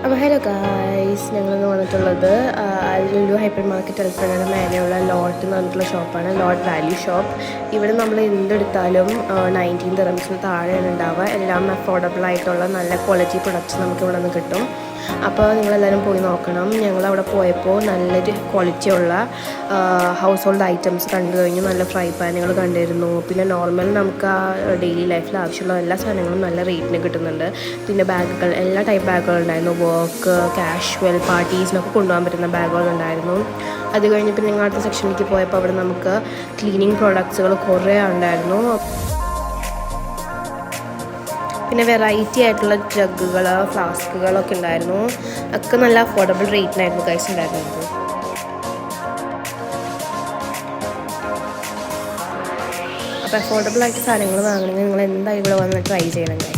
അപ്പോൾ hello guys, ഞങ്ങളിന്ന് വന്നിട്ടുള്ളത് ലുലു ഹൈപ്പർ മാർക്കറ്റ് അൽഫ്രഡയുടെ മേലെയുള്ള ലോട്ട് എന്ന് പറഞ്ഞിട്ടുള്ള ഷോപ്പാണ്. ലോട്ട് വാല്യൂ ഷോപ്പ്. ഇവിടെ നമ്മൾ എന്തെടുത്താലും 19 ദിറംസിന് താഴെയാണ് ഉണ്ടാവുക. എല്ലാം അഫോർഡബിൾ ആയിട്ടുള്ള നല്ല ക്വാളിറ്റി പ്രൊഡക്ട്സ് നമുക്ക് ഇവിടെ നിന്ന് കിട്ടും. അപ്പോൾ നിങ്ങളെല്ലാവരും പോയി നോക്കണം. ഞങ്ങളവിടെ പോയപ്പോൾ നല്ലൊരു ക്വാളിറ്റിയുള്ള ഹൗസ് ഹോൾഡ് ഐറ്റംസ് കണ്ടു കഴിഞ്ഞു. നല്ല ഫ്രൈ പാനുകൾ കണ്ടിരുന്നു. പിന്നെ നോർമൽ നമുക്ക് ആ ഡെയിലി ലൈഫിൽ ആവശ്യമുള്ള എല്ലാ സാധനങ്ങളും നല്ല റേറ്റിന് കിട്ടുന്നുണ്ട്. പിന്നെ ബാഗുകൾ, എല്ലാ ടൈപ്പ് ബാഗുകളുണ്ടായിരുന്നു. വർക്ക്, കാഷ്വൽ, പാർട്ടീസിനൊക്കെ കൊണ്ടുപോകാൻ പറ്റുന്ന ബാഗുകളുണ്ടായിരുന്നു. അത് കഴിഞ്ഞ് പിന്നെ ഞങ്ങൾ അടുത്ത സെക്ഷനിലേക്ക് പോയപ്പോൾ അവിടെ നമുക്ക് ക്ലീനിങ് പ്രോഡക്ട്സുകൾ കുറേ ഉണ്ടായിരുന്നു. പിന്നെ വെറൈറ്റി ആയിട്ടുള്ള ജഗ്ഗുകൾ, ഫ്ലാസ്കുകളൊക്കെ ഉണ്ടായിരുന്നു. ഒക്കെ നല്ല അഫോർഡബിൾ റേറ്റിനായിരുന്നു ഗൈസ് ഉണ്ടായിരുന്നത്. അപ്പോൾ അഫോർഡബിൾ ആയിട്ട് സാധനങ്ങൾ വാങ്ങണമെങ്കിൽ നിങ്ങൾ എന്തായാലും ഇവിടെ വന്ന് ട്രൈ ചെയ്യണം ഗൈസ്.